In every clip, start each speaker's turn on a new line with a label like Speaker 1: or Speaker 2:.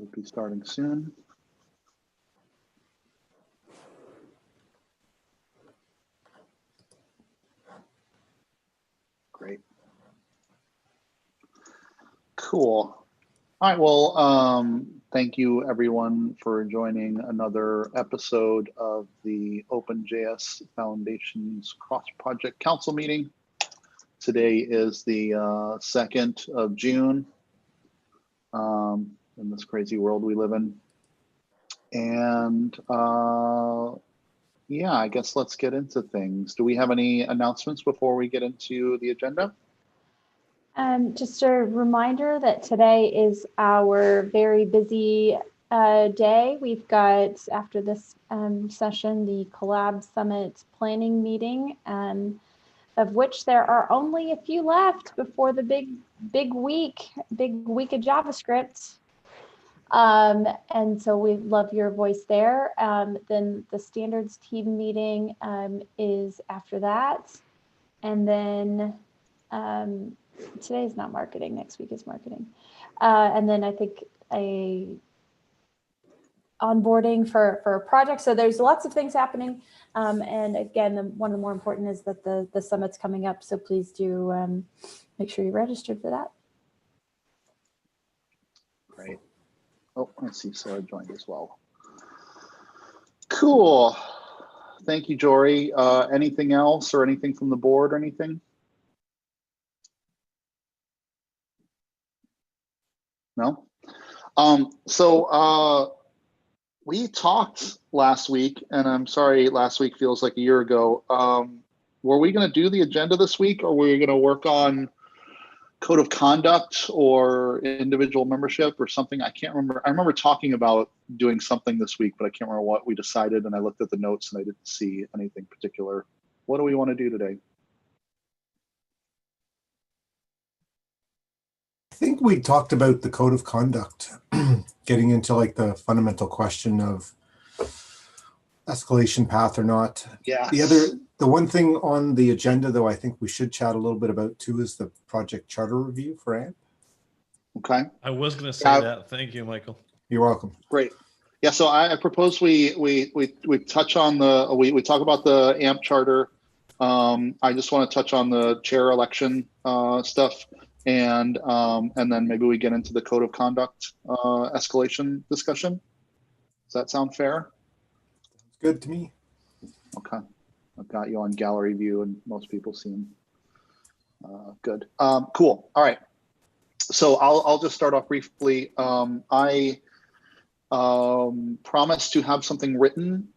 Speaker 1: We'll be starting soon. Great. Cool. All right, well, thank you everyone for joining another episode of the OpenJS Foundation's Cross-Project Council meeting. Today is the 2nd of June in this crazy world we live in. And yeah, I guess let's get into things. Do we have any announcements before we get into the agenda?
Speaker 2: Just a reminder that today is our very busy day. We've got, after this session, the Collab Summit planning meeting, of which there are only a few left before the big week of JavaScript. And so we love your voice there. Then the standards team meeting is after that. And then today is not marketing, next week is marketing. And then I think a onboarding for a project. So there's lots of things happening. And again, one of the more important is that the summit's coming up. So please do make sure you're registered for that.
Speaker 1: Great. Oh, I see Sarah joined as well. Cool. Thank you, Jory. Anything else or anything from the board or anything? No? We talked last week, and I'm sorry, last week feels like a year ago. Were we going to do the agenda this week, or were we going to work on code of conduct or individual membership or something? I can't remember. I remember talking about doing something this week, but I can't remember what we decided, and I looked at the notes and I didn't see anything particular. What do we want to do today?
Speaker 3: I think we talked about the code of conduct, getting into like the fundamental question of escalation path or not.
Speaker 1: Yeah.
Speaker 3: The one thing on the agenda, though, I think we should chat a little bit about too, is the project charter review for AMP.
Speaker 1: Okay.
Speaker 4: I was going to say that. Thank you, Michael.
Speaker 3: You're welcome.
Speaker 1: Great. Yeah. So I propose we touch on we talk about the AMP charter. I just want to touch on the chair election stuff. And then maybe we get into the code of conduct escalation discussion. Does that sound fair?
Speaker 3: Good to me.
Speaker 1: Okay, I've got you on gallery view, and most people seem good. Cool. All right. So I'll just start off briefly. I promised to have something written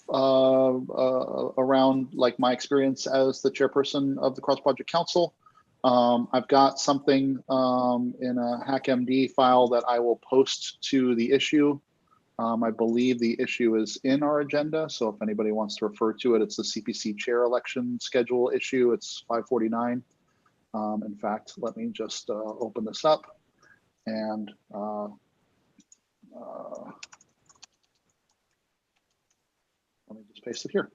Speaker 1: around like my experience as the chairperson of the Cross Project Council. I've got something in a HackMD file that I will post to the issue. I believe the issue is in our agenda, so if anybody wants to refer to it, it's the CPC chair election schedule issue. It's 549. In fact, let me just open this up and let me just paste it here.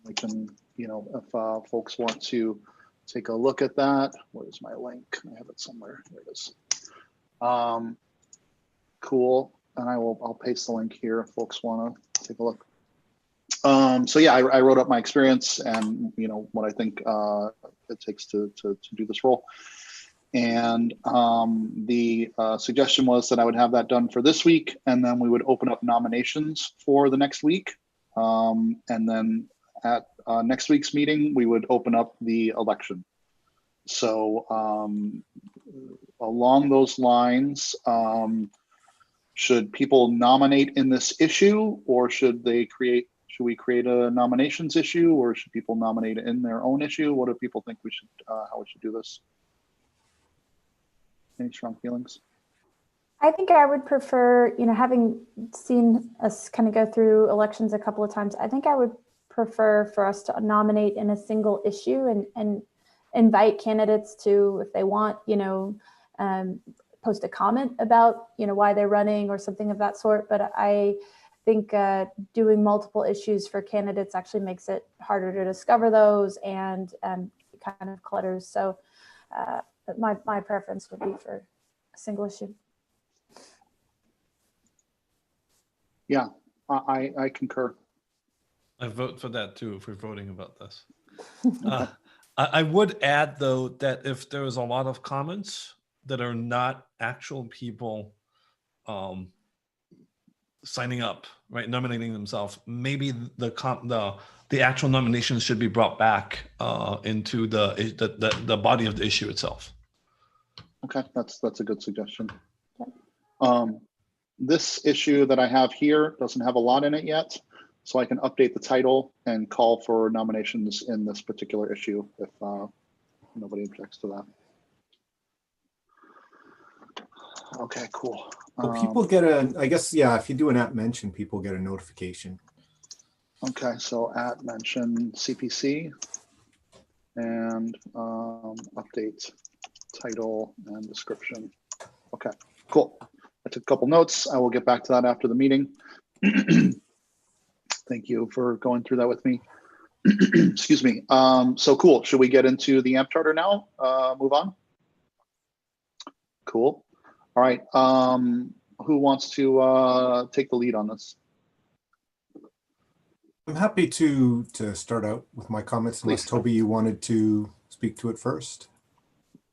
Speaker 1: We can, if folks want to take a look at that. Where's my link? I have it somewhere. There it is. Cool. And I'll paste the link here if folks want to take a look. So yeah, I wrote up my experience and what I think it takes to do this role. And the suggestion was that I would have that done for this week, and then we would open up nominations for the next week, and then at next week's meeting, we would open up the election. So along those lines, should people nominate in this issue, or should we create a nominations issue, or should people nominate in their own issue? What do people think we should, how we should do this? Any strong feelings?
Speaker 2: I think I would prefer, having seen us kind of go through elections a couple of times, I think I would prefer for us to nominate in a single issue and invite candidates to, if they want, post a comment about, why they're running or something of that sort. But I think doing multiple issues for candidates actually makes it harder to discover those and kind of clutters. So my preference would be for a single issue.
Speaker 1: Yeah, I concur.
Speaker 4: I vote for that too, if we're voting about this. I would add though, that if there is a lot of comments that are not actual people signing up, right, nominating themselves, maybe the actual nominations should be brought back into the body of the issue itself.
Speaker 1: Okay, that's a good suggestion. This issue that I have here doesn't have a lot in it yet, so I can update the title and call for nominations in this particular issue if nobody objects to that. Okay, cool.
Speaker 3: Well, people get I guess, yeah, if you do an @ mention, people get a notification.
Speaker 1: Okay, so @ mention CPC and update title and description. Okay, cool. I took a couple notes. I will get back to that after the meeting. Thank you for going through that with me. Excuse me. So cool. Should we get into the AMP charter now? Move on. Cool. All right. Who wants to take the lead on this?
Speaker 3: I'm happy to start out with my comments, unless
Speaker 1: Please.
Speaker 3: Toby, you wanted to speak to it first.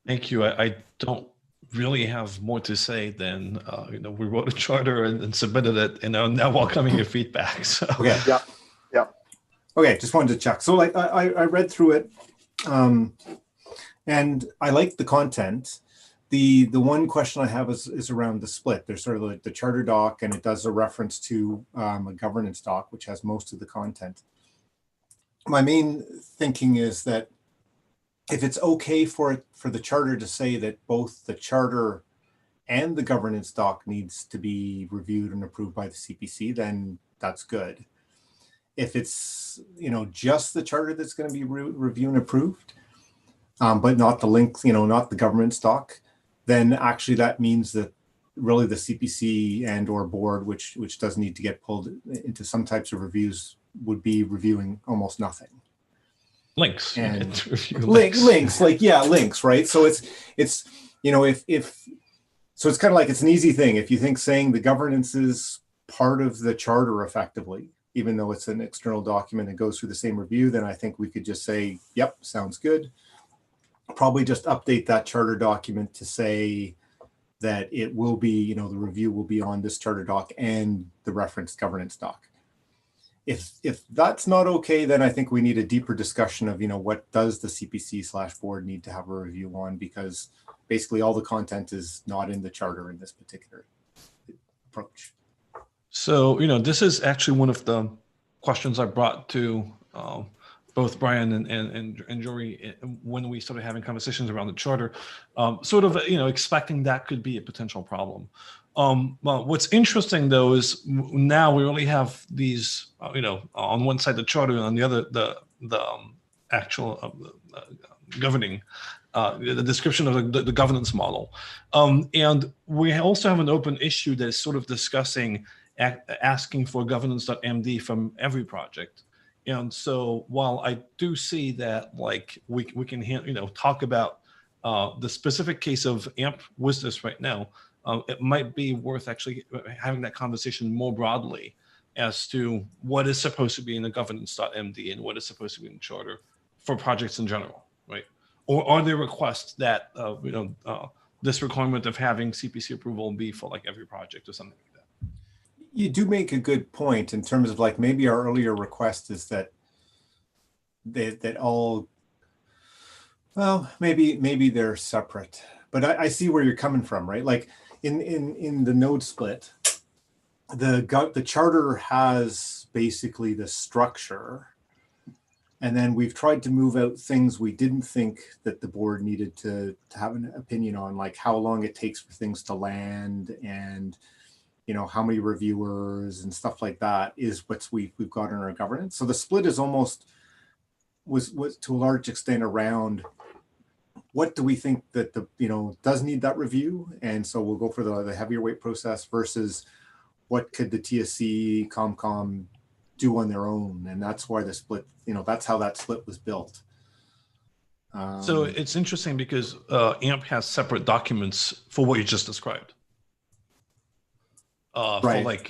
Speaker 4: Thank you. I don't really have more to say than we wrote a charter and submitted it, and now welcoming your feedback. So
Speaker 3: Okay.
Speaker 1: Yeah. Yeah.
Speaker 3: Okay, just wanted to check. So like I read through it, and I like the content. The one question I have is around the split. There's sort of like the charter doc, and it does a reference to a governance doc, which has most of the content. My main thinking is that if it's okay for the charter to say that both the charter and the governance doc needs to be reviewed and approved by the CPC, then that's good. If it's just the charter that's going to be reviewed and approved, but not the link, not the governance doc, then actually that means that really the CPC and or board, which does need to get pulled into some types of reviews, would be reviewing almost nothing.
Speaker 4: Links
Speaker 3: And
Speaker 4: links,
Speaker 3: links, right? So it's so it's kind of like, it's an easy thing. If you think saying the governance is part of the charter effectively, even though it's an external document and goes through the same review, then I think we could just say, yep, sounds good. Probably just update that charter document to say that it will be, the review will be on this charter doc and the referenced governance doc. If that's not okay, then I think we need a deeper discussion of, what does the CPC/board need to have a review on, because basically all the content is not in the charter in this particular approach.
Speaker 4: So, this is actually one of the questions I brought to both Brian and Jory when we started having conversations around the charter, sort of, expecting that could be a potential problem. Well, what's interesting though is now we really have these, on one side the charter, and on the other the actual governing, the description of the governance model, and we also have an open issue that is sort of discussing asking for governance.md from every project. And so while I do see that, like, we can talk about the specific case of AMP WSDOS right now, it might be worth actually having that conversation more broadly as to what is supposed to be in the governance.md and what is supposed to be in the charter for projects in general, right? Or are there requests that this requirement of having CPC approval be for like every project or something like that?
Speaker 3: You do make a good point in terms of like, maybe our earlier request is that all, well, maybe they're separate, but I see where you're coming from, right? Like in the node split, the charter has basically the structure, and then we've tried to move out things we didn't think that the board needed to have an opinion on, like how long it takes for things to land, and how many reviewers and stuff like that is what we've got in our governance. So the split is almost was to a large extent around what do we think that does need that review, and so we'll go for the heavier weight process versus what could the TSC ComCom do on their own, and that's why the split, that's how that split was built.
Speaker 4: So it's interesting because AMP has separate documents for what you just described. For
Speaker 3: Right.
Speaker 4: like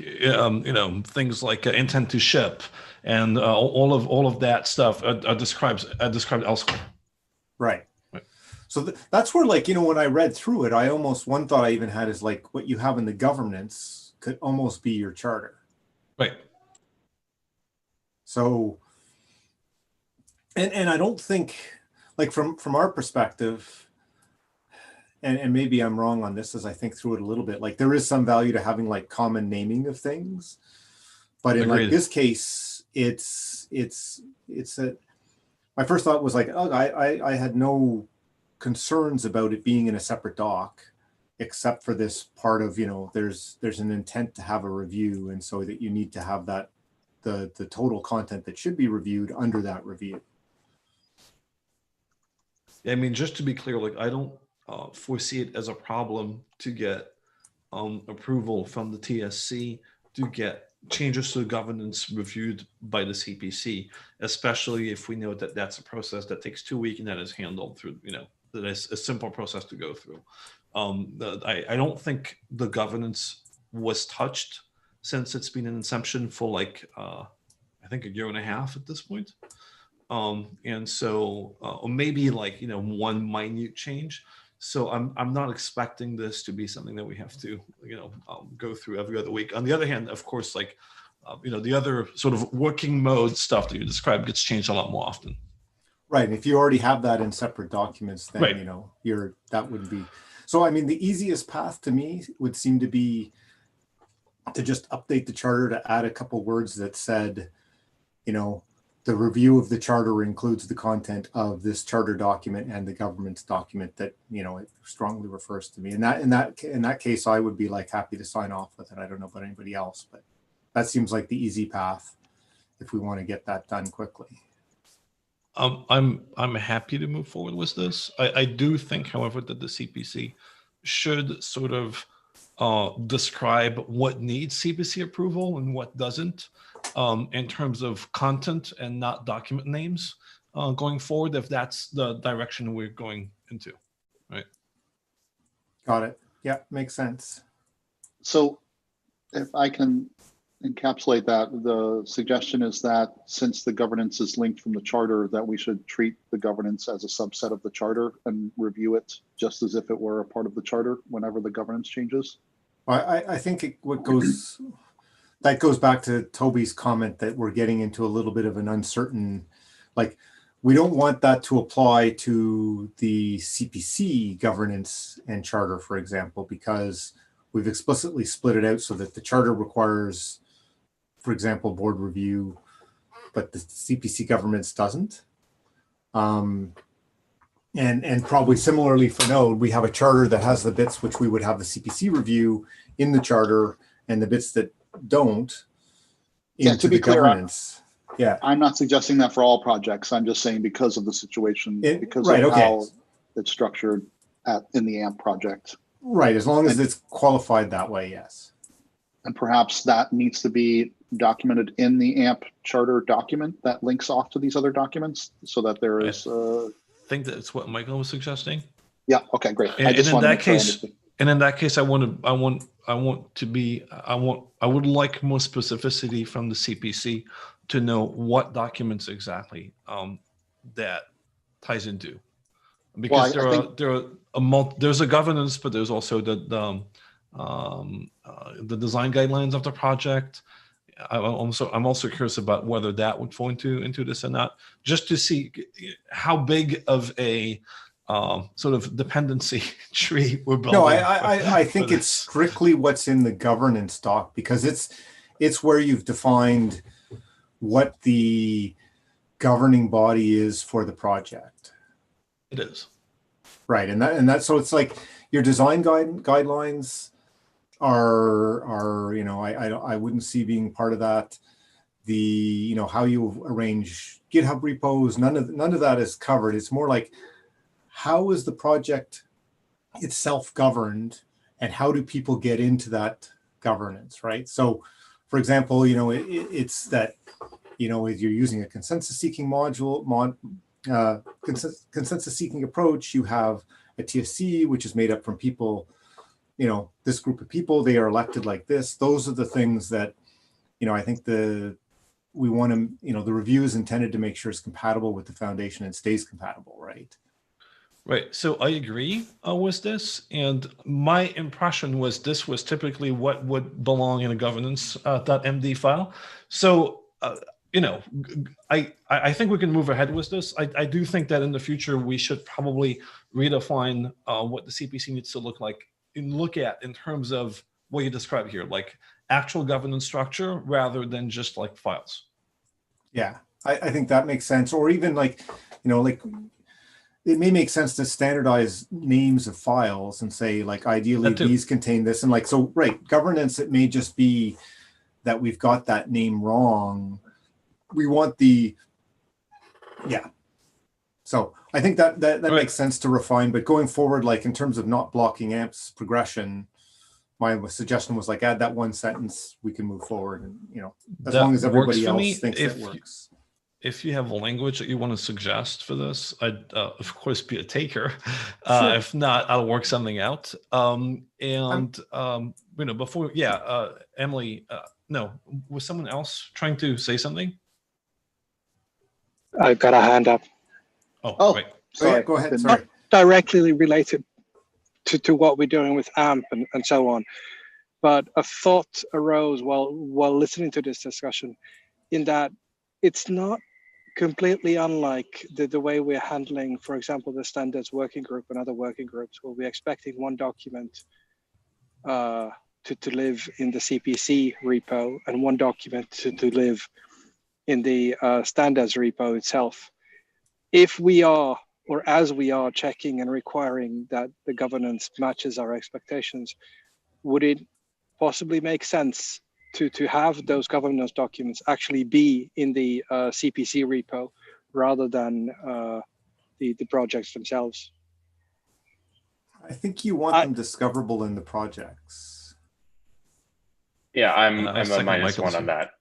Speaker 4: things like intent to ship and all of that stuff are described elsewhere.
Speaker 3: Right.
Speaker 4: Right.
Speaker 3: So that's where, like, when I read through it, one thought I even had is like what you have in the governance could almost be your charter.
Speaker 4: Right.
Speaker 3: So, and I don't think, like, from our perspective, and maybe I'm wrong on this as I think through it a little bit, like there is some value to having like common naming of things, but in
Speaker 4: Agreed.
Speaker 3: like this case, my first thought was like, oh, I had no concerns about it being in a separate doc, except for this part of, there's an intent to have a review, and so that you need to have that the total content that should be reviewed under that review.
Speaker 4: I mean, just to be clear, like I don't foresee it as a problem to get approval from the TSC to get changes to the governance reviewed by the CPC, especially if we know that that's a process that takes 2 weeks and that is handled through, that is a simple process to go through. I don't think the governance was touched since it's been in inception for like, I think 1.5 years at this point. And so, or maybe like, one minute change. So I'm not expecting this to be something that we have to, go through every other week. On the other hand, of course, like, the other sort of working mode stuff that you described gets changed a lot more often.
Speaker 3: Right. If you already have that in separate documents, then,
Speaker 4: right.
Speaker 3: That wouldn't be. So, I mean, the easiest path to me would seem to be to just update the charter to add a couple words that said, the review of the charter includes the content of this charter document and the government's document that, it strongly refers to me. And in that case, I would be like happy to sign off with it. I don't know about anybody else, but that seems like the easy path if we want to get that done quickly.
Speaker 4: I'm happy to move forward with this. I do think, however, that the CPC should sort of describe what needs CPC approval and what doesn't, in terms of content and not document names going forward, if that's the direction we're going into, right?
Speaker 3: Got it. Yeah, makes sense.
Speaker 1: So if I can encapsulate that, the suggestion is that since the governance is linked from the charter, that we should treat the governance as a subset of the charter and review it just as if it were a part of the charter whenever the governance changes.
Speaker 3: I think that goes back to Toby's comment that we're getting into a little bit of an uncertain, like, we don't want that to apply to the CPC governance and charter, for example, because we've explicitly split it out so that the charter requires, for example, board review, but the CPC governance doesn't. And probably similarly for Node, we have a charter that has the bits which we would have the CPC review in the charter, and the bits that don't into the governance. Yeah,
Speaker 1: I'm not suggesting that for all projects. I'm just saying because of the situation, because
Speaker 3: right,
Speaker 1: of
Speaker 3: okay.
Speaker 1: how it's structured in the AMP project.
Speaker 3: Right, as long as it's qualified that way, yes.
Speaker 1: And perhaps that needs to be documented in the AMP charter document that links off to these other documents, so that there is. I
Speaker 4: think that's what Michael was suggesting.
Speaker 1: Yeah. Okay. Great.
Speaker 4: And in that case, I would like more specificity from the CPC to know what documents exactly that ties into, because there's a governance, but there's also the design guidelines of the project. I'm also curious about whether that would fall into this or not, just to see how big of a sort of dependency tree we're building.
Speaker 3: No, I think it's strictly what's in the governance doc, because it's where you've defined what the governing body is for the project.
Speaker 4: It is.
Speaker 3: Right, and that so it's like your design guidelines are I wouldn't see being part of that. The how you arrange GitHub repos, none of that is covered. It's more like, how is the project itself governed, and how do people get into that governance, right? So, for example, it's that, if you're using a consensus seeking module, consensus seeking approach. You have a TSC, which is made up from people, this group of people, they are elected like this. Those are the things that, I think we want to, the review is intended to make sure it's compatible with the foundation and stays compatible, right?
Speaker 4: Right. So I agree with this. And my impression was this was typically what would belong in a governance.md file. So, I think we can move ahead with this. I do think that in the future, we should probably redefine what the CPC needs to look like and look at in terms of what you described here, like actual governance structure rather than just like files.
Speaker 3: Yeah, I think that makes sense. Or even like it may make sense to standardize names of files and say like ideally these contain this, and like so right, governance, it may just be that we've got that name wrong. We want so I think that makes sense to refine, but going forward, like in terms of not blocking AMP's progression, my suggestion was like add that one sentence, we can move forward, and as long as everybody else thinks it works.
Speaker 4: If you have a language that you want to suggest for this, I'd of course be a taker.
Speaker 3: Sure.
Speaker 4: If not, I'll work something out. Before, Emily, no, was someone else trying to say something?
Speaker 5: I've got a hand up.
Speaker 4: Oh, right.
Speaker 3: Sorry. Go ahead. Sorry.
Speaker 5: Not directly related to what we're doing with AMP and so on, but a thought arose while listening to this discussion, in that it's not completely unlike the way we're handling, for example, the standards working group and other working groups, where we're expecting one document to live in the CPC repo and one document to live in the standards repo itself. If we are, or as we are checking and requiring that the governance matches our expectations, would it possibly make sense to have those governance documents actually be in the CPC repo rather than the projects themselves?
Speaker 3: I think you want them discoverable in the projects.
Speaker 6: Yeah, I'm a -1 on that.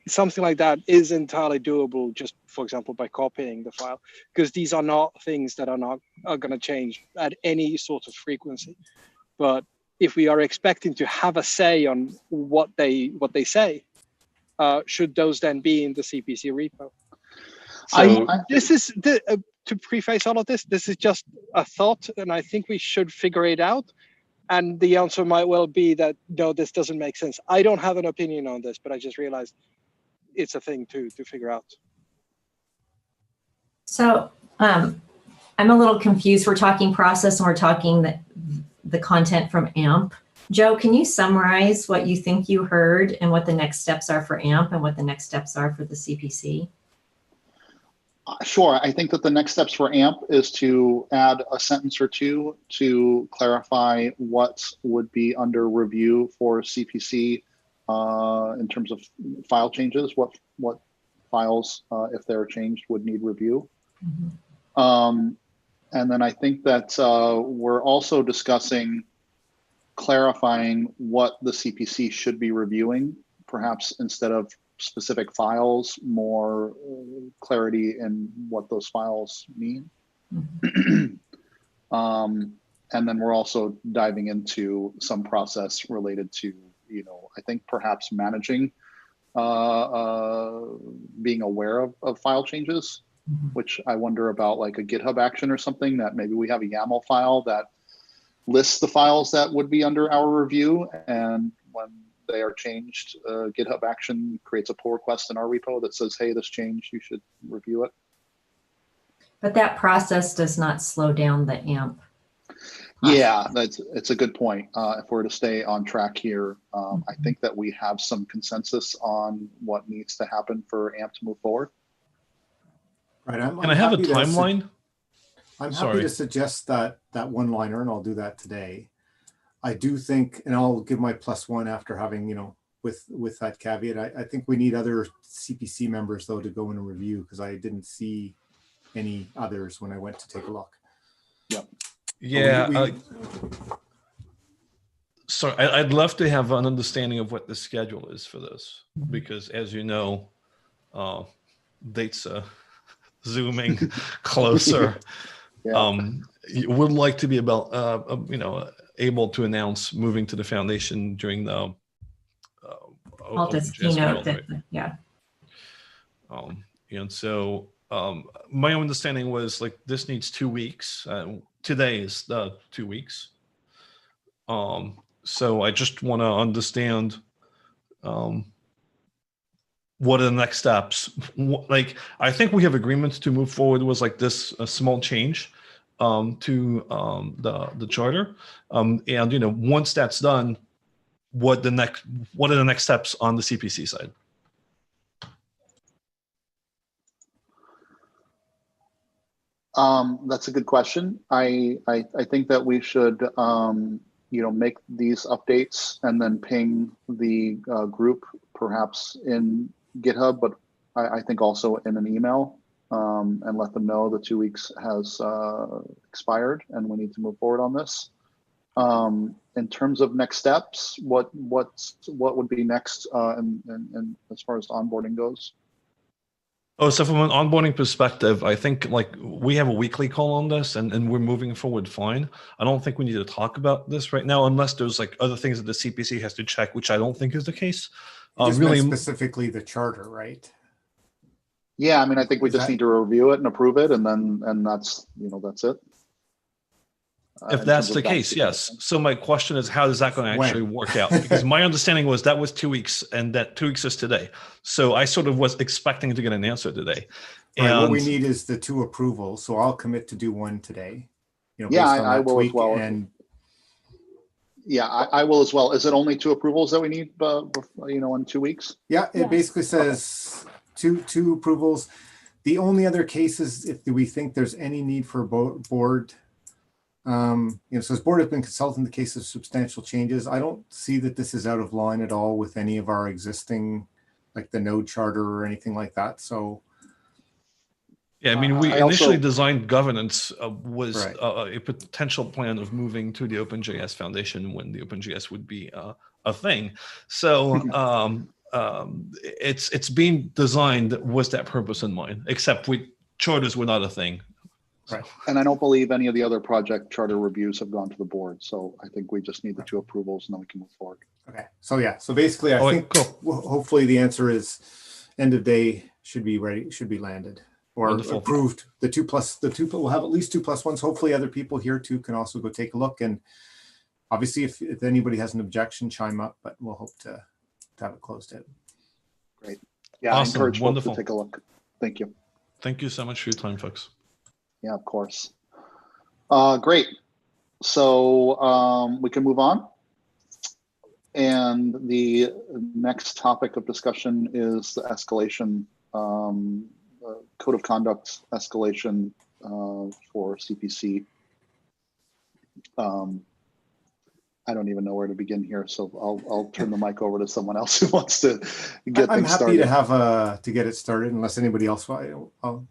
Speaker 5: Something like that is entirely doable, just for example, by copying the file, because these are not things that are going to change at any sort of frequency. But if we are expecting to have a say on what they say, should those then be in the CPC repo? So this is to preface all of this. This is just a thought, and I think we should figure it out. And the answer might well be that no, this doesn't make sense. I don't have an opinion on this, but I just realized it's a thing to figure out.
Speaker 7: So I'm a little confused. We're talking process and we're talking the content from AMP. Joe, can you summarize what you think you heard and what the next steps are for AMP and what the next steps are for the CPC?
Speaker 1: Sure. I think that the next steps for AMP is to add a sentence or two to clarify what would be under review for CPC in terms of file changes, what files, if they're changed, would need review. Mm-hmm. And then I think that we're also discussing clarifying what the CPC should be reviewing, perhaps instead of specific files, more clarity in what those files mean. Mm-hmm. And then we're also diving into some process related to, I think perhaps managing, being aware of file changes, mm-hmm. which I wonder about, like a GitHub action or something, that maybe we have a YAML file that lists the files that would be under our review, and when they are changed, GitHub action creates a pull request in our repo that says, hey, this changed, you should review it.
Speaker 7: But that process does not slow down the AMP.
Speaker 1: Yeah, it's a good point. If we're to stay on track here, I think that we have some consensus on what needs to happen for AMP to move forward.
Speaker 3: Right.
Speaker 4: Can I have a timeline?
Speaker 3: I'm happy to suggest that one-liner, and I'll do that today. I do think, and I'll give my +1 after having, with that caveat, I think we need other CPC members though to go in and review, because I didn't see any others when I went to take a look.
Speaker 1: Yep.
Speaker 4: Yeah. So I'd love to have an understanding of what the schedule is for this, because as you know, dates zooming closer.
Speaker 1: Yeah.
Speaker 4: Would like to be about able to announce moving to the foundation during the
Speaker 7: Alta's
Speaker 4: OpenJS
Speaker 7: keynote.
Speaker 4: build, right?
Speaker 7: Yeah.
Speaker 4: And so my understanding was like this needs 2 weeks. Today is the 2 weeks. So I just want to understand what are the next steps. Like I think we have agreements to move forward with like this small change to the charter, and once that's done, what are the next steps on the CPC side?
Speaker 1: That's a good question. I think that we should make these updates and then ping the group perhaps in GitHub, but I think also in an email, and let them know the 2 weeks has expired and we need to move forward on this. In terms of next steps, what would be next and as far as onboarding goes?
Speaker 4: Oh, so from an onboarding perspective, I think like we have a weekly call on this and we're moving forward fine. I don't think we need to talk about this right now unless there's like other things that the CPC has to check, which I don't think is the case.
Speaker 3: Really specifically the charter, right?
Speaker 1: Yeah, I mean, I think we just need to review it and approve it, and that's that's it.
Speaker 4: If that's the case, yes. So my question is, how is that going to actually work out? Because my understanding was that was 2 weeks, and that 2 weeks is today. So I sort of was expecting to get an answer today.
Speaker 3: Right, what we need is the 2 approvals. So I'll commit to do one today.
Speaker 1: Yeah, I will as well. And yeah, I will as well. Is it only 2 approvals that we need? In 2 weeks?
Speaker 3: Yeah, it basically says two approvals. The only other case is if we think there's any need for a board. So this board has been consulted in the case of substantial changes. I don't see that this is out of line at all with any of our existing, like the node charter or anything like that. So
Speaker 4: yeah, I mean, we initially designed governance was a potential plan of moving to the OpenJS Foundation when the OpenJS would be a thing. So it's being designed with that purpose in mind, except charters were not a thing.
Speaker 1: Right. And I don't believe any of the other project charter reviews have gone to the board. So I think we just need the 2 approvals and then we can move forward.
Speaker 3: Okay. So yeah. So basically, I think hopefully the answer is end of day should be ready, should be landed or approved. The 2 we'll have at least 2+1s. Hopefully other people here too can also go take a look. And obviously if anybody has an objection, chime up, but we'll hope to have it closed out.
Speaker 1: Great. Yeah. Awesome. I encourage folks to take a look. Thank you.
Speaker 4: Thank you so much for your time, folks.
Speaker 1: Yeah, of course. Great. So we can move on. And the next topic of discussion is the escalation, code of conduct escalation for CPC. I don't even know where to begin here, so I'll turn the mic over to someone else who wants to get things started.
Speaker 3: I'm happy to have to get it started, unless anybody else,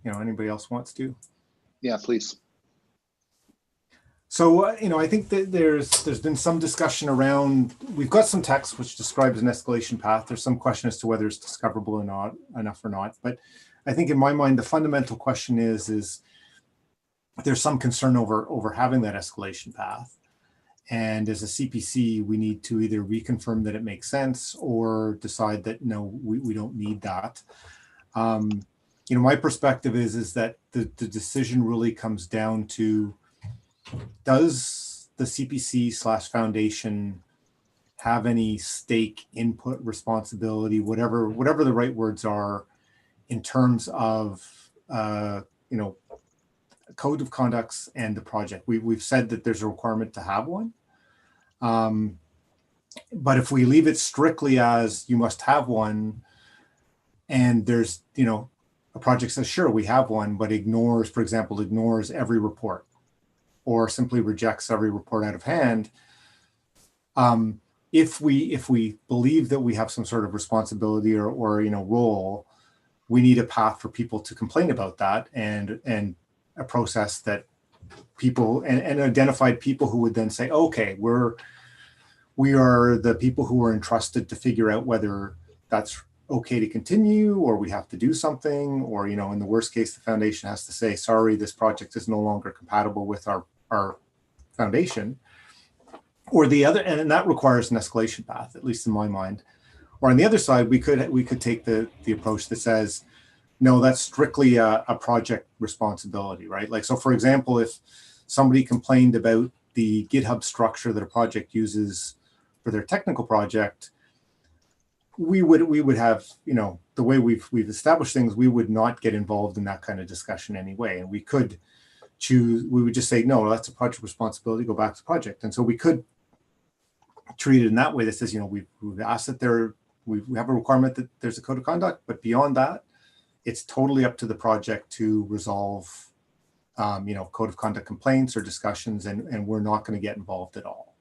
Speaker 3: anybody else wants to.
Speaker 1: Yeah, please.
Speaker 3: So, I think that there's been some discussion around, we've got some text which describes an escalation path. There's some question as to whether it's discoverable or not, enough or not. But I think in my mind, the fundamental question is there's some concern over having that escalation path. And as a CPC, we need to either reconfirm that it makes sense or decide that, no, we don't need that. My perspective is that the decision really comes down to, does the CPC/foundation have any stake, input, responsibility, whatever the right words are, in terms of code of conducts and the project? We've said that there's a requirement to have one, but if we leave it strictly as you must have one, and there's a project says, sure, we have one, but ignores every report or simply rejects every report out of hand. If we believe that we have some sort of responsibility or role, we need a path for people to complain about that and a process that people and identified people who would then say, okay, we are the people who are entrusted to figure out whether that's okay to continue, or we have to do something, or, in the worst case, the foundation has to say, sorry, this project is no longer compatible with our foundation. Or the other, and that requires an escalation path, at least in my mind. Or on the other side, we could take the approach that says, no, that's strictly a project responsibility, right? Like, so for example, if somebody complained about the GitHub structure that a project uses for their technical project, we would have, the way we've established things, we would not get involved in that kind of discussion anyway. And we could we would just say, no, that's a project responsibility, go back to the project. And so we could treat it in that way that says, we've asked that we have a requirement that there's a code of conduct, but beyond that, it's totally up to the project to resolve, code of conduct complaints or discussions, and we're not going to get involved at all.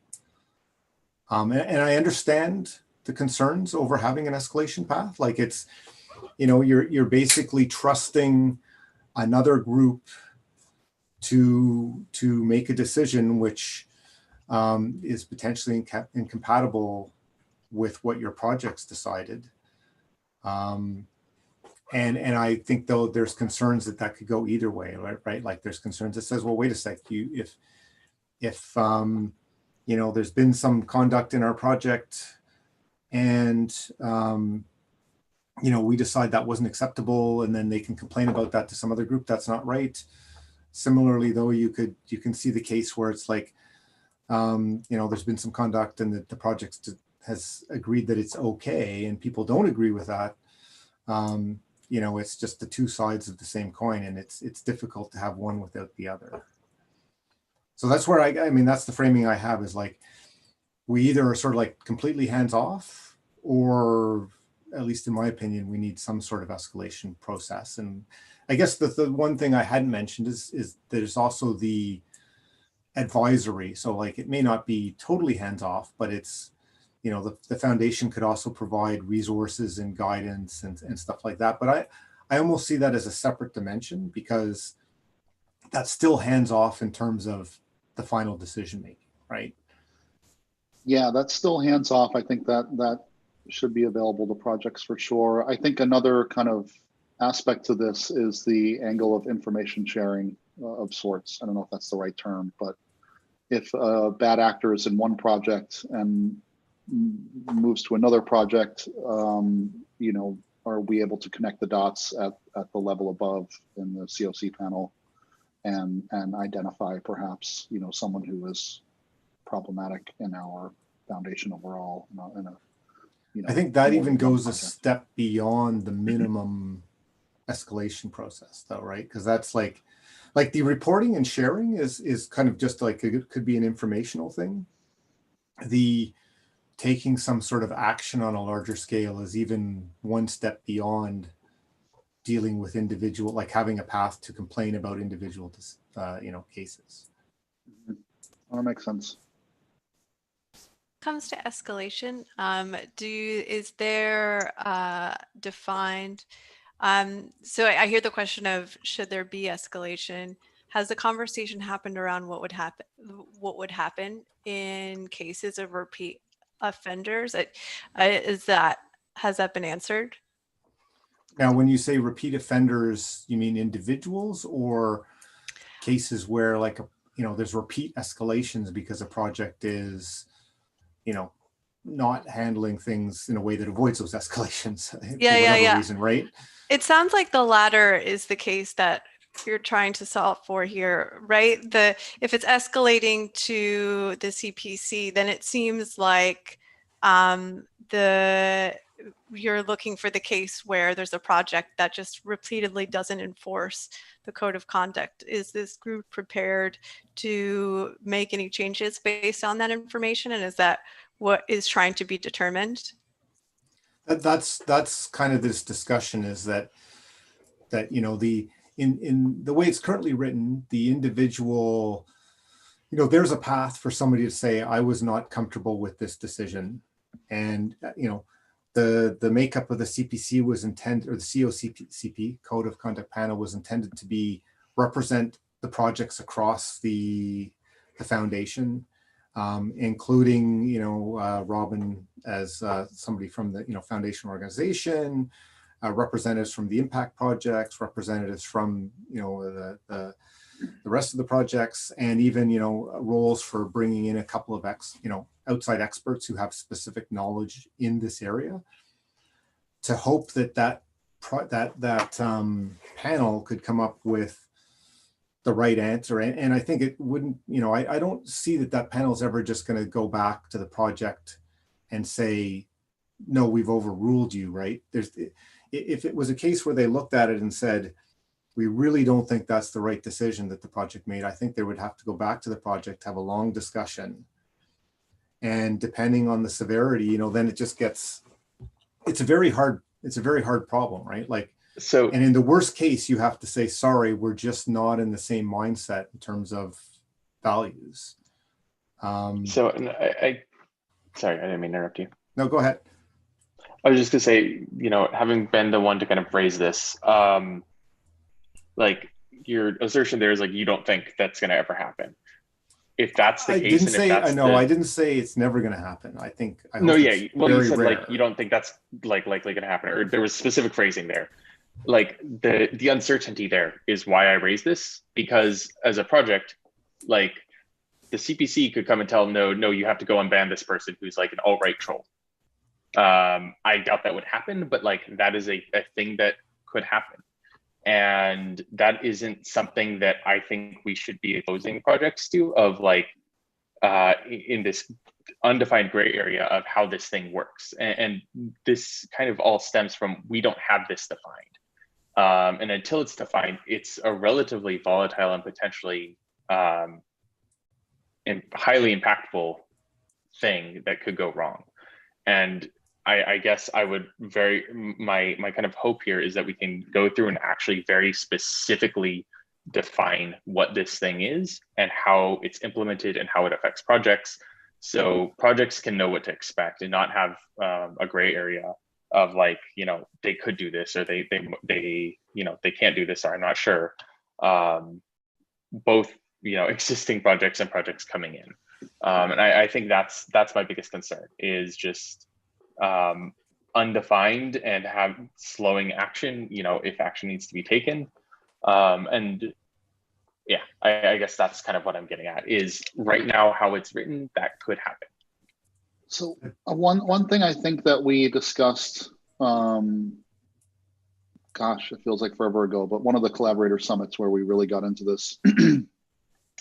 Speaker 3: And I understand the concerns over having an escalation path. Like, it's, you're basically trusting another group to make a decision which is potentially incompatible with what your project's decided. And I think, though, there's concerns that could go either way, right? Like, there's concerns that says, well, wait a sec, if there's been some conduct in our project and we decide that wasn't acceptable, and then they can complain about that to some other group, that's not right. Similarly, though, you can see the case where it's like, there's been some conduct and the project has agreed that it's okay, and people don't agree with that. It's just the two sides of the same coin, and it's difficult to have one without the other. So that's where that's the framing I have, is like, we either are sort of like completely hands off, or at least in my opinion, we need some sort of escalation process. And I guess the one thing I hadn't mentioned is there's also the advisory. So like, it may not be totally hands off, but it's, the foundation could also provide resources and guidance and stuff like that. But I almost see that as a separate dimension, because that's still hands off in terms of the final decision making, right?
Speaker 1: Yeah, that's still hands off. I think that should be available to projects for sure. I think another kind of aspect to this is the angle of information sharing of sorts. I don't know if that's the right term, but if a bad actor is in one project and moves to another project, are we able to connect the dots at the level above in the COC panel and identify perhaps, someone who is problematic in our foundation overall
Speaker 3: I think that even goes a step beyond the minimum escalation process, though, right? Because that's like the reporting and sharing is kind of just like, it could be an informational thing. The taking some sort of action on a larger scale is even one step beyond dealing with individual, like having a path to complain about individual, cases.
Speaker 1: That makes sense.
Speaker 8: Comes to escalation, is there defined, so I hear the question of, should there be escalation? Has the conversation happened around what would happen in cases of repeat offenders? Has that been answered?
Speaker 3: Now, when you say repeat offenders, you mean individuals, or cases where, like, there's repeat escalations because a project is, not handling things in a way that avoids those escalations for whatever reason, right?
Speaker 8: It sounds like the latter is the case that you're trying to solve for here, right? If it's escalating to the CPC, then it seems like you're looking for the case where there's a project that just repeatedly doesn't enforce the code of conduct. Is this group prepared to make any changes based on that information? And is that what is trying to be determined?
Speaker 3: That's kind of this discussion, is that in the way it's currently written, the individual, there's a path for somebody to say, I was not comfortable with this decision. And, the makeup of the CPC was intended, or the COCP, Code of Conduct Panel, was intended to represent the projects across the foundation. including, Robin as somebody from the, foundation organization, representatives from the impact projects, representatives from, the rest of the projects, and even, roles for bringing in a couple of outside experts who have specific knowledge in this area, to hope that panel could come up with the right answer. And I think it wouldn't, I don't see that panel is ever just going to go back to the project and say, no, we've overruled you, right? If it was a case where they looked at it and said, we really don't think that's the right decision that the project made, I think they would have to go back to the project, have a long discussion. And depending on the severity, then it just gets, it's a very hard problem, right?
Speaker 6: So,
Speaker 3: and in the worst case, you have to say, sorry, we're just not in the same mindset in terms of values.
Speaker 6: So I sorry, I didn't mean to interrupt you.
Speaker 3: No, go ahead.
Speaker 6: I was just gonna say, having been the one to kind of raise this, your assertion there is you don't think that's gonna ever happen. If that's the case,
Speaker 3: I didn't say it's never going to happen. I
Speaker 6: well, you said
Speaker 3: rare.
Speaker 6: you don't think that's likely going to happen, or there was specific phrasing there. The uncertainty there is why I raised this, because as a project, the CPC could come and tell them, no, you have to go and ban this person who's an alt-right troll. I doubt that would happen, but that is a thing that could happen. And that isn't something that I think we should be opposing projects to, of in this undefined gray area of how this thing works. And this kind of all stems from, we don't have this defined. And until it's defined, it's a relatively volatile and potentially and highly impactful thing that could go wrong. And I guess I would my kind of hope here is that we can go through and actually very specifically define what this thing is and how it's implemented and how it affects projects, so projects can know what to expect and not have a gray area of they could do this, or they can't do this, or I'm not sure. Both existing projects and projects coming in, and I think that's my biggest concern, is just undefined and have slowing action, if action needs to be taken. And yeah, I guess that's kind of what I'm getting at, is right now how it's written, that could happen.
Speaker 1: So one thing I think that we discussed, gosh, it feels like forever ago, but one of the collaborator summits where we really got into this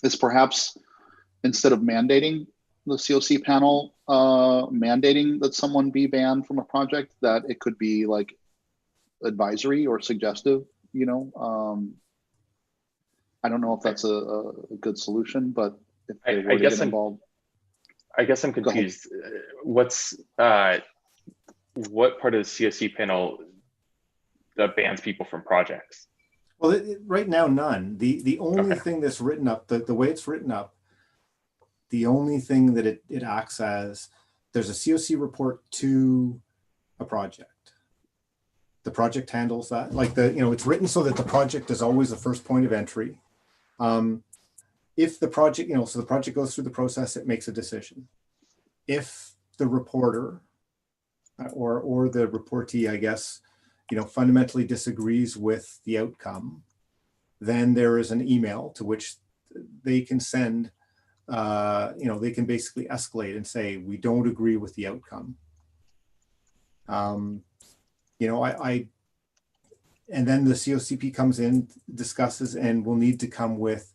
Speaker 1: is perhaps, instead of mandating the COC panel, mandating that someone be banned from a project, that it could be advisory or suggestive. I don't know if that's a good solution, but if they were to get involved.
Speaker 6: I guess I'm confused. What's what part of the COC panel that bans people from projects?
Speaker 3: Well, right now, none. The only thing that's written up, the way it's written up, the only thing that it acts as, there's a COC report to a project. The project handles that. It's written so that the project is always the first point of entry. If the project, so the project goes through the process, it makes a decision. If the reporter or the reportee, I guess, fundamentally disagrees with the outcome, then there is an email to which they can send, they can basically escalate and say, we don't agree with the outcome. And then the COCP comes in, discusses, and will need to come with,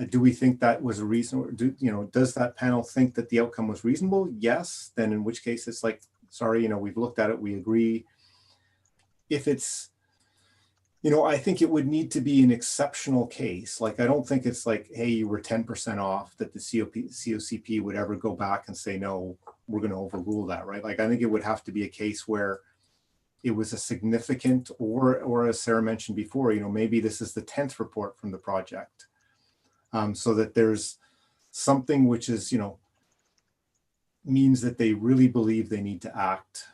Speaker 3: do we think that was a reason? Does that panel think that the outcome was reasonable? Yes. Then in which case it's sorry, we've looked at it, we agree. If it's, I think it would need to be an exceptional case. I don't think it's hey, you were 10% off, that the COCP would ever go back and say, no, we're going to overrule that, right? I think it would have to be a case where it was a significant, or as Sarah mentioned before, maybe this is the 10th report from the project. So that there's something which is, means that they really believe they need to act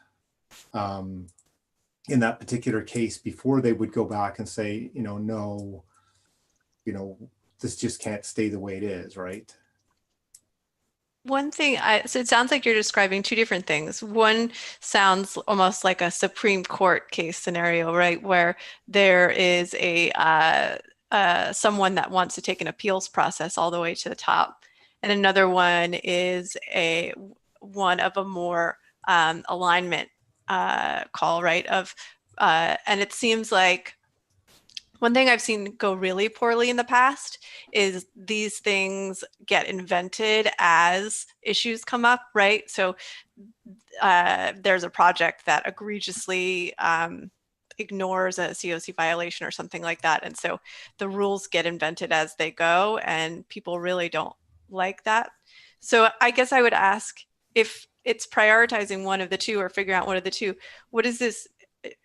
Speaker 3: in that particular case before they would go back and say, no, this just can't stay the way it is, right?
Speaker 8: One thing, so it sounds like you're describing two different things. One sounds almost like a Supreme Court case scenario, right? Where there is a someone that wants to take an appeals process all the way to the top. And another one is one of a more alignment call, right? And it seems like one thing I've seen go really poorly in the past is these things get invented as issues come up, right? So there's a project that egregiously ignores a COC violation or something like that. And so the rules get invented as they go, and people really don't like that. So I guess I would ask, if it's prioritizing one of the two or figuring out one of the two, what is this?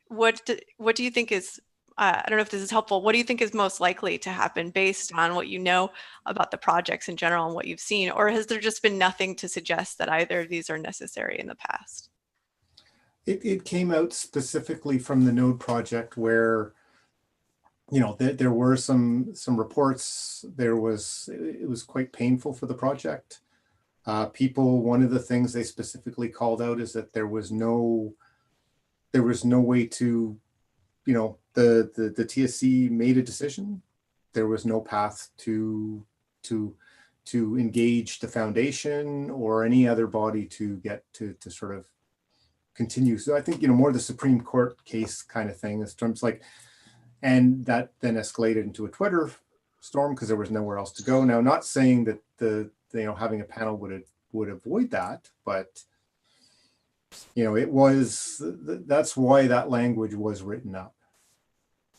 Speaker 8: What do you think is, I don't know if this is helpful. What do you think is most likely to happen based on what you know about the projects in general and what you've seen? Or has there just been nothing to suggest that either of these are necessary in the past?
Speaker 3: It came out specifically from the Node project where, you know, there were some reports. It was quite painful for the project. One of the things they specifically called out is that there was no way to, you know, the TSC made a decision. There was no path to engage the foundation or any other body to get to sort of continue. So I think, you know, more the Supreme Court case kind of thing in terms like, and that then escalated into a Twitter storm because there was nowhere else to go. Now, not saying that having a panel would avoid that, but you know, that's why that language was written up.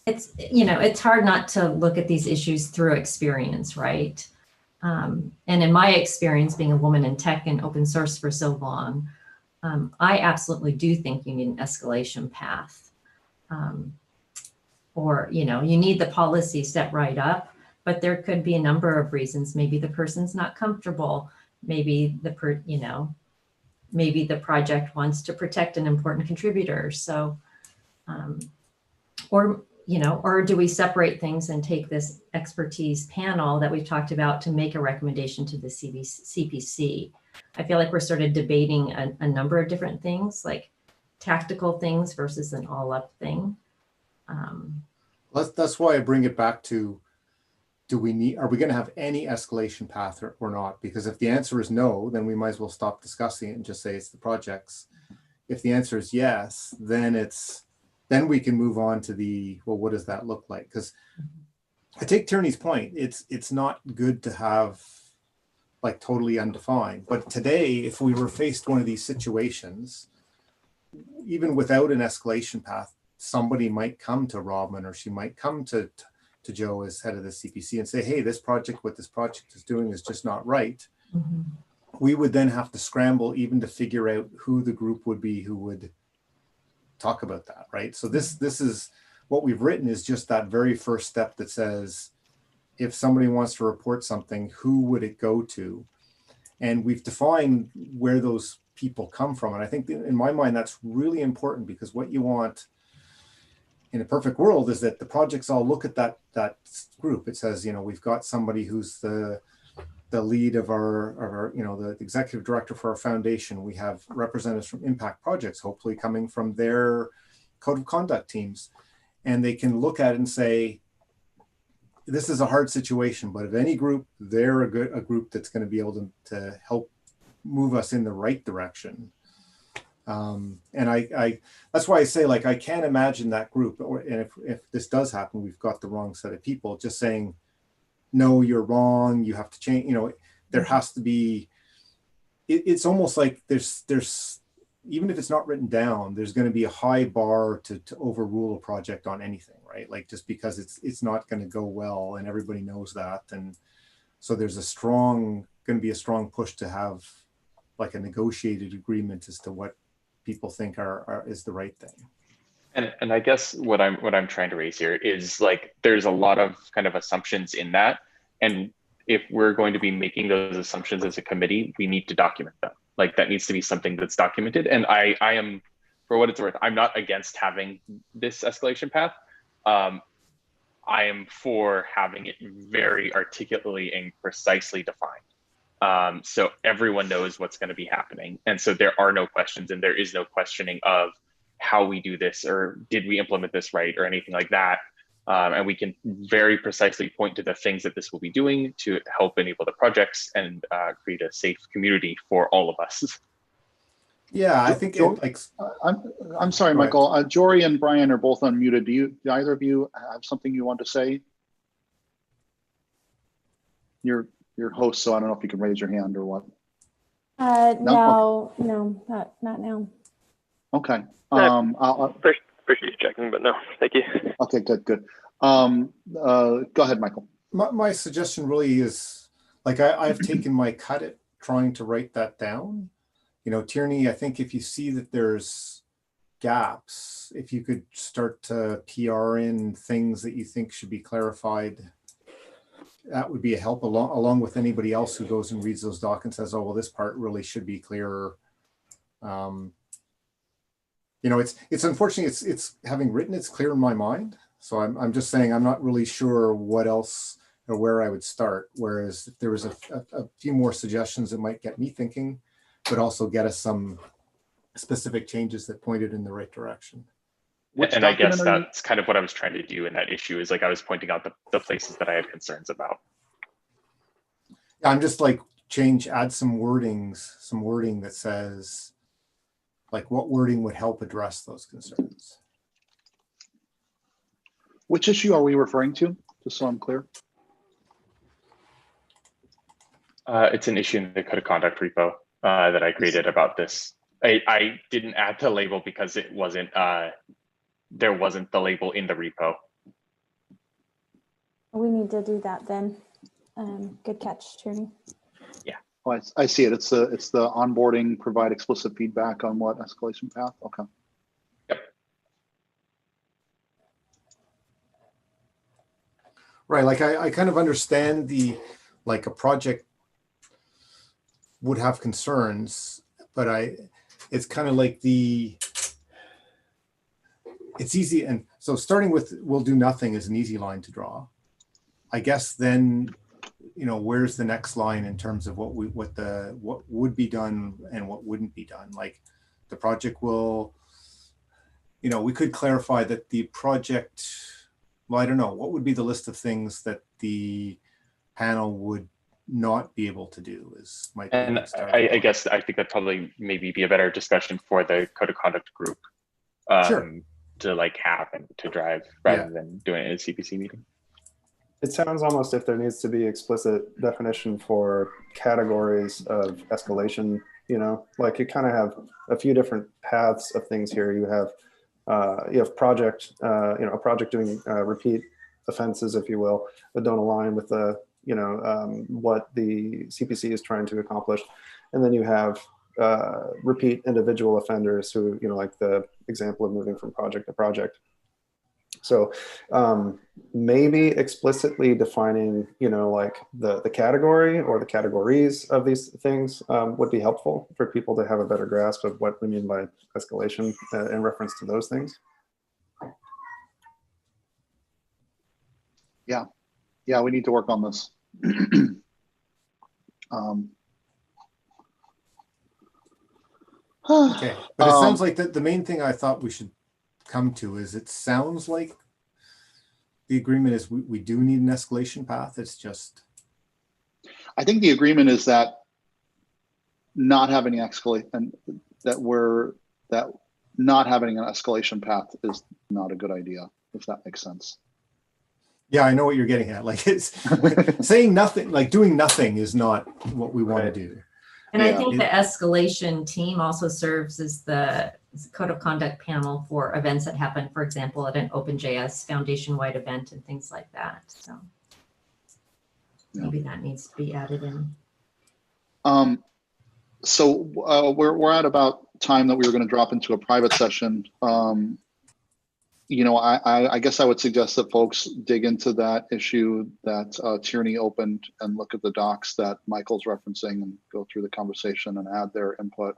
Speaker 7: It's, you know, it's hard not to look at these issues through experience, right? And in my experience, being a woman in tech and open source for so long, I absolutely do think you need an escalation path. Or, you know, you need the policy set right up, but there could be a number of reasons. Maybe the person's not comfortable. Maybe maybe the project wants to protect an important contributor. So, or do we separate things and take this expertise panel that we've talked about to make a recommendation to the CPC? I feel like we're sort of debating a number of different things, like tactical things versus an all-up thing.
Speaker 3: That's why I bring it back to, are we going to have any escalation path or not? Because if the answer is no, then we might as well stop discussing it and just say it's the projects. If the answer is yes, then we can move on to well, what does that look like? Because I take Tierney's point. It's not good to have like totally undefined. But today, if we were faced one of these situations, even without an escalation path, somebody might come to Robin, or she might come to Joe as head of the CPC and say, hey, what this project is doing is just not right.
Speaker 7: Mm-hmm.
Speaker 3: We would then have to scramble even to figure out who the group would be who would talk about that, right? So this is what we've written, is just that very first step that says, if somebody wants to report something, who would it go to? And we've defined where those people come from. And I think in my mind, that's really important, because what you want in a perfect world is that the projects all look at that group. It says, you know, we've got somebody who's the lead of our, you know, the executive director for our foundation. We have representatives from impact projects, hopefully coming from their code of conduct teams. And they can look at it and say, this is a hard situation, but of any group, they're a group that's going to be able to help move us in the right direction. And I that's why I say, like, I can't imagine that group, and if this does happen, we've got the wrong set of people just saying, no, you're wrong, you have to change. You know, there has to be, it's almost like there's even if it's not written down, there's going to be a high bar to overrule a project on anything, right? Like, just because it's not going to go well, and everybody knows that. And so there's going to be a strong push to have like a negotiated agreement as to what people think is the right thing.
Speaker 6: And I guess what I'm trying to raise here is, like, there's a lot of kind of assumptions in that. And if we're going to be making those assumptions as a committee, we need to document them. Like, that needs to be something that's documented. And I am, for what it's worth, I'm not against having this escalation path. I am for having it very articulately and precisely defined. So everyone knows what's going to be happening. And so there are no questions, and there is no questioning of how we do this, or did we implement this right, or anything like that. And we can very precisely point to the things that this will be doing to help enable the projects and create a safe community for all of us.
Speaker 3: Yeah, I think
Speaker 1: Joe,
Speaker 3: it, like,
Speaker 1: I'm sorry,
Speaker 3: Go ahead.
Speaker 1: Michael. Jory and Brian are both unmuted. Do either of you have something you want to say? You're host, so I don't know if you can raise your hand or what.
Speaker 2: No, not now.
Speaker 1: Okay.
Speaker 9: Appreciate you checking, but no, thank you.
Speaker 1: Okay, good. Go ahead, Michael.
Speaker 3: my suggestion really is, like, I've taken my cut at trying to write that down. You know, Tierney, I think if you see that there's gaps, if you could start to PR in things that you think should be clarified, that would be a help, along with anybody else who goes and reads those docs and says, oh, well, this part really should be clearer. You know, it's unfortunately, it's having written, it's clear in my mind. So I'm just saying, I'm not really sure what else or where I would start. Whereas if there was a few more suggestions that might get me thinking, but also get us some specific changes that pointed in the right direction.
Speaker 6: And I guess that's kind of what I was trying to do in that issue, is like I was pointing out the places that I had concerns about.
Speaker 3: I'm just like, add some wording that says, like, what wording would help address those concerns.
Speaker 1: Which issue are we referring to, just so I'm clear?
Speaker 6: It's an issue in the code of conduct repo that I created about this. I didn't add the label because it wasn't, there wasn't the label in the repo.
Speaker 2: We need to do that then. Good catch, Tierney.
Speaker 6: Yeah.
Speaker 1: Oh, I see it. It's the onboarding, provide explicit feedback on what escalation path. Okay.
Speaker 6: Yep.
Speaker 3: Right. Like I kind of understand like a project would have concerns, but it's kind of like it's easy. And so starting with we'll do nothing is an easy line to draw. I guess then, you know, where's the next line in terms of what would be done and what wouldn't be done? Like the project will, you know, we could clarify that the project, well, I don't know, what would be the list of things that the panel would not be able to do might be.
Speaker 6: And I guess I think that probably maybe be a better discussion for the code of conduct group
Speaker 3: sure.
Speaker 6: to like have and to drive rather than doing it in a CPC meeting.
Speaker 10: It sounds almost if there needs to be explicit definition for categories of escalation, you know, like you kind of have a few different paths of things here. You have project, you know, a project doing repeat offenses, if you will, that don't align with the, you know, what the CPC is trying to accomplish. And then you have repeat individual offenders who, you know, like the example of moving from project to project. So maybe explicitly defining, you know, like the category or the categories of these things would be helpful for people to have a better grasp of what we mean by escalation in reference to those things.
Speaker 1: Yeah, we need to work on this.
Speaker 3: Okay, but it sounds like the main thing I thought we should come to is, it sounds like the agreement is we do need an escalation path. It's just,
Speaker 1: I think the agreement is that not having an escalation, that not having an escalation path is not a good idea, if that makes sense.
Speaker 3: yeah, I know what you're getting at. Like, it's saying nothing, like doing nothing is not what we want to do.
Speaker 7: And I think the escalation team also serves as the code of conduct panel for events that happen, for example, at an OpenJS Foundation-wide event and things like that. So maybe that needs to be added in.
Speaker 1: So we're at about time that we were going to drop into a private session. You know, I guess I would suggest that folks dig into that issue that Tierney opened and look at the docs that Michael's referencing and go through the conversation and add their input,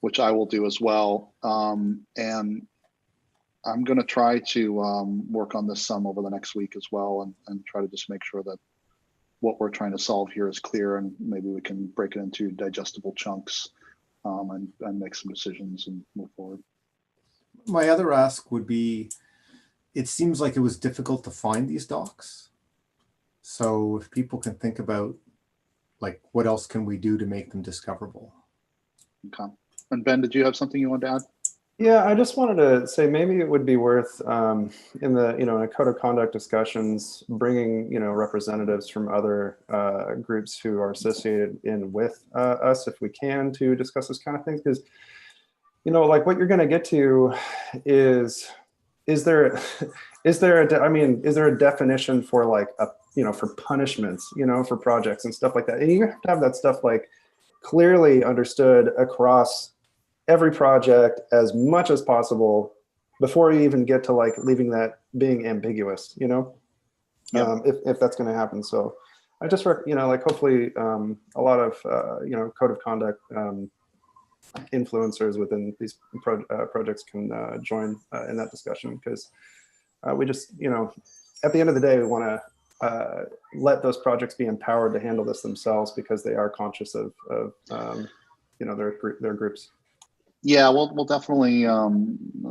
Speaker 1: which I will do as well. And I'm going to try to work on this some over the next week as well, and try to just make sure that what we're trying to solve here is clear, and maybe we can break it into digestible chunks and make some decisions and move forward.
Speaker 3: My other ask would be, it seems like it was difficult to find these docs. So if people can think about, like, what else can we do to make them discoverable?
Speaker 1: Okay. And Ben, did you have something you wanted to add?
Speaker 10: Yeah, I just wanted to say maybe it would be worth in the in a code of conduct discussions bringing representatives from other groups who are associated with us if we can to discuss this kind of things, because like what you're going to get to is there a definition for like for punishments for projects and stuff like that, and you have to have that stuff like clearly understood across every project as much as possible before you even get to like leaving that being ambiguous, if that's going to happen. So I just, like hopefully a lot of, code of conduct influencers within these projects can join in that discussion, because we just, at the end of the day, we want to let those projects be empowered to handle this themselves, because they are conscious of their groups.
Speaker 1: Yeah, we'll definitely,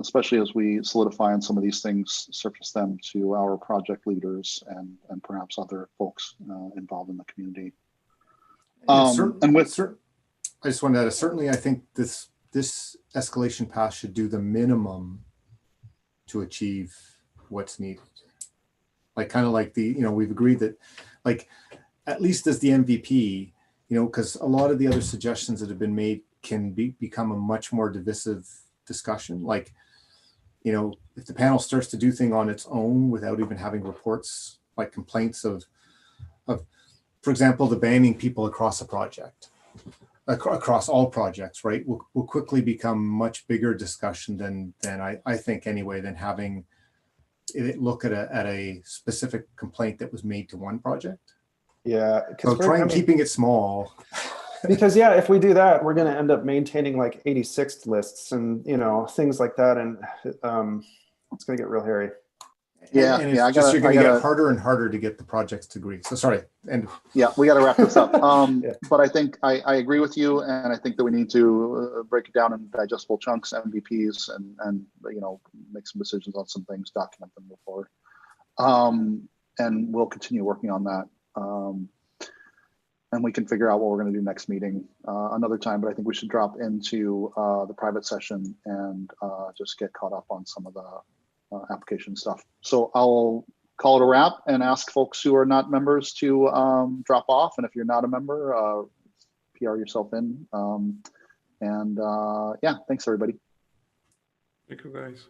Speaker 1: especially as we solidify on some of these things, surface them to our project leaders and perhaps other folks involved in the community.
Speaker 3: And with I just wanted to add, certainly I think this escalation path should do the minimum to achieve what's needed. Like kind of like we've agreed that, like, at least as the MVP, because a lot of the other suggestions that have been made can become a much more divisive discussion. Like, if the panel starts to do things on its own without even having reports, like complaints of for example, the banning people across a project, across all projects, right, will quickly become much bigger discussion than I think anyway, than having it look at a specific complaint that was made to one project.
Speaker 10: Yeah,
Speaker 3: so keeping it small.
Speaker 10: Because if we do that, we're going to end up maintaining like 86th lists and things like that, and it's going to get real hairy.
Speaker 1: Yeah,
Speaker 3: and it's you're going to get harder and harder to get the projects to agree. So sorry, and
Speaker 1: yeah, we got to wrap this up. But I think I agree with you, and I think that we need to break it down in digestible chunks, MVPs, and make some decisions on some things, document them, move forward. And we'll continue working on that. And we can figure out what we're going to do next meeting another time. But I think we should drop into the private session and just get caught up on some of the application stuff. So I'll call it a wrap and ask folks who are not members to drop off. And if you're not a member, PR yourself in. Yeah, thanks everybody.
Speaker 4: Thank you guys.